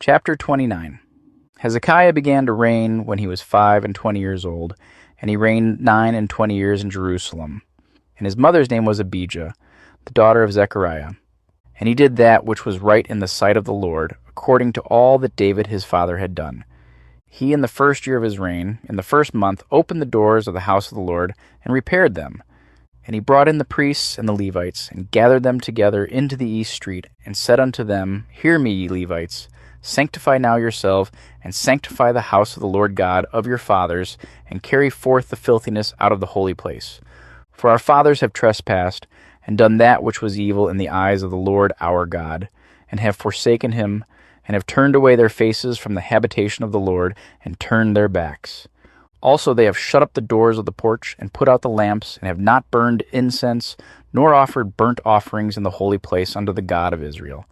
Chapter 29. Hezekiah began to reign when he was 25 years old, and he reigned 29 years in Jerusalem. And his mother's name was Abijah, the daughter of Zechariah. And he did that which was right in the sight of the Lord, according to all that David his father had done. He, in the first year of his reign, in the first month, opened the doors of the house of the Lord, and repaired them. And he brought in the priests and the Levites, and gathered them together into the east street, and said unto them, Hear me, ye Levites. Sanctify now yourselves, and sanctify the house of the Lord God of your fathers, and carry forth the filthiness out of the holy place. For our fathers have trespassed, and done that which was evil in the eyes of the Lord our God, and have forsaken him, and have turned away their faces from the habitation of the Lord, and turned their backs. Also they have shut up the doors of the porch, and put out the lamps, and have not burned incense, nor offered burnt offerings in the holy place unto the God of Israel.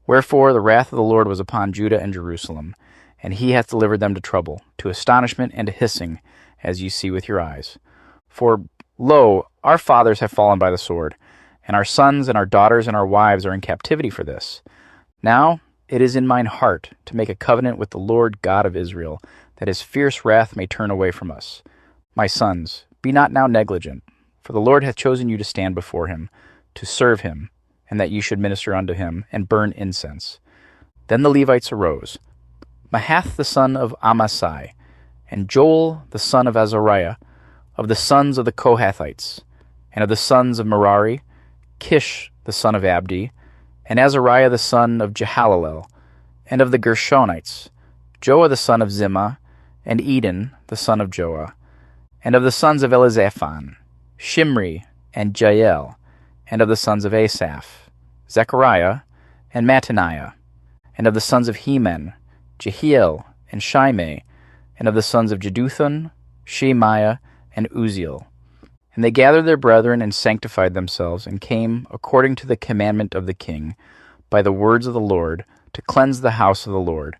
Wherefore the wrath of the Lord was upon Judah and Jerusalem, and he hath delivered them to trouble, to astonishment and to hissing, as ye see with your eyes. For, lo, our fathers have fallen by the sword, and our sons and our daughters and our wives are in captivity for this. Now it is in mine heart to make a covenant with the Lord God of Israel, that his fierce wrath may turn away from us. My sons, be not now negligent, for the Lord hath chosen you to stand before him, to serve him, and that ye should minister unto him, and burn incense. Then the Levites arose, Mahath the son of Amasai, and Joel the son of Azariah, of the sons of the Kohathites, and of the sons of Merari, Kish the son of Abdi, and Azariah the son of Jehalelel, and of the Gershonites, Joah the son of Zimmah, and Eden the son of Joah, and of the sons of Elizaphan, Shimri, and Jael, and of the sons of Asaph, Zechariah, and Mattaniah, and of the sons of Heman, Jehiel, and Shimei, and of the sons of Jeduthun, Shemaiah, and Uziel. And they gathered their brethren and sanctified themselves, and came, according to the commandment of the king, by the words of the Lord, to cleanse the house of the Lord.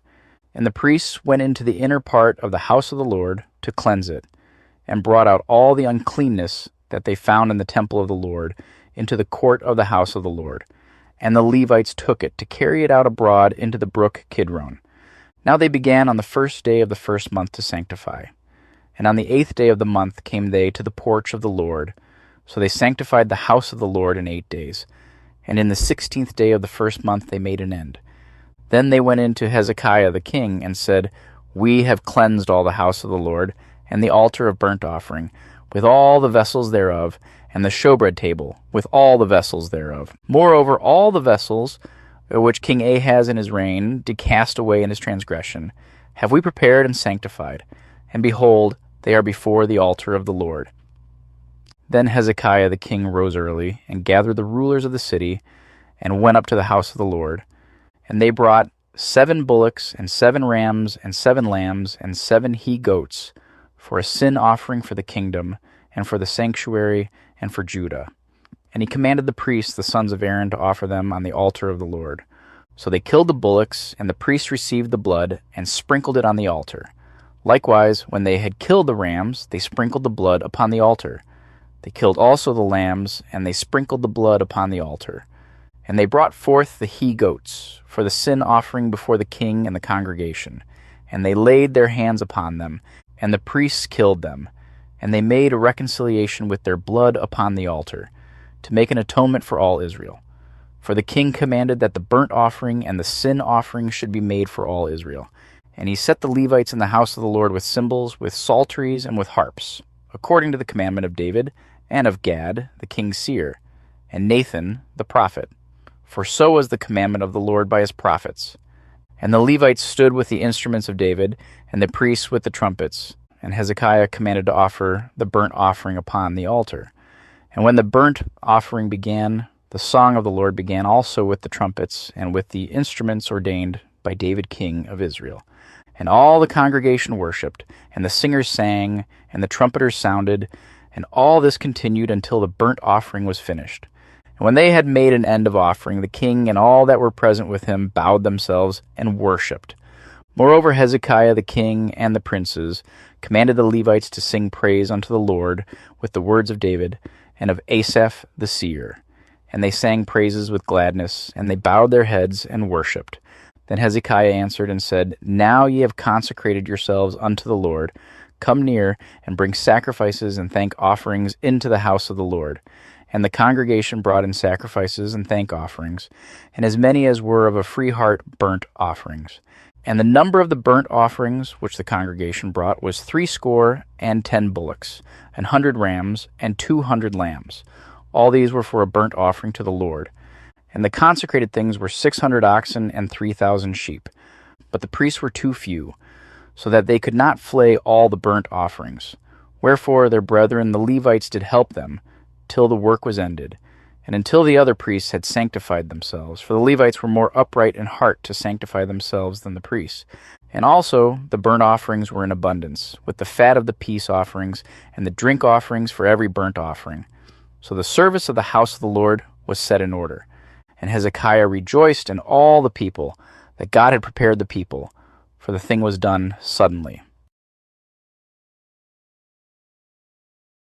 And the priests went into the inner part of the house of the Lord to cleanse it, and brought out all the uncleanness that they found in the temple of the Lord, into the court of the house of the Lord. And the Levites took it to carry it out abroad into the brook Kidron. Now they began on the first day of the first month to sanctify. And on the 8th day of the month came they to the porch of the Lord. So they sanctified the house of the Lord in 8 days. And in the 16th day of the first month they made an end. Then they went in to Hezekiah the king, and said, We have cleansed all the house of the Lord, and the altar of burnt offering, with all the vessels thereof, and the showbread table, with all the vessels thereof. Moreover, all the vessels which King Ahaz in his reign did cast away in his transgression, have we prepared and sanctified, and behold, they are before the altar of the Lord. Then Hezekiah the king rose early, and gathered the rulers of the city, and went up to the house of the Lord. And they brought 7 bullocks, and 7 rams, and 7 lambs, and 7 he-goats, for a sin offering for the kingdom, and for the sanctuary, and for Judah. And he commanded the priests, the sons of Aaron, to offer them on the altar of the Lord. So they killed the bullocks, and the priests received the blood, and sprinkled it on the altar. Likewise, when they had killed the rams, they sprinkled the blood upon the altar. They killed also the lambs, and they sprinkled the blood upon the altar. And they brought forth the he-goats for the sin offering before the king and the congregation. And they laid their hands upon them, and the priests killed them. And they made a reconciliation with their blood upon the altar, to make an atonement for all Israel. For the king commanded that the burnt offering and the sin offering should be made for all Israel. And he set the Levites in the house of the Lord with cymbals, with psalteries, and with harps, according to the commandment of David, and of Gad, the king's seer, and Nathan, the prophet. For so was the commandment of the Lord by his prophets. And the Levites stood with the instruments of David, and the priests with the trumpets. And Hezekiah commanded to offer the burnt offering upon the altar. And when the burnt offering began, the song of the Lord began also with the trumpets, and with the instruments ordained by David king of Israel. And all the congregation worshipped, and the singers sang, and the trumpeters sounded, and all this continued until the burnt offering was finished. And when they had made an end of offering, the king and all that were present with him bowed themselves and worshipped. Moreover, Hezekiah the king and the princes commanded the Levites to sing praise unto the Lord with the words of David and of Asaph the seer. And they sang praises with gladness, and they bowed their heads and worshipped. Then Hezekiah answered and said, Now ye have consecrated yourselves unto the Lord. Come near, and bring sacrifices and thank offerings into the house of the Lord. And the congregation brought in sacrifices and thank offerings, and as many as were of a free heart burnt offerings. And the number of the burnt offerings which the congregation brought was 60 bullocks, 100 rams, and 200 lambs. All these were for a burnt offering to the Lord. And the consecrated things were 600 oxen and 3,000 sheep. But the priests were too few, so that they could not flay all the burnt offerings. Wherefore their brethren the Levites did help them, till the work was ended, and until the other priests had sanctified themselves. For the Levites were more upright in heart to sanctify themselves than the priests. And also the burnt offerings were in abundance, with the fat of the peace offerings, and the drink offerings for every burnt offering. So the service of the house of the Lord was set in order. And Hezekiah rejoiced, and all the people, that God had prepared the people, for the thing was done suddenly.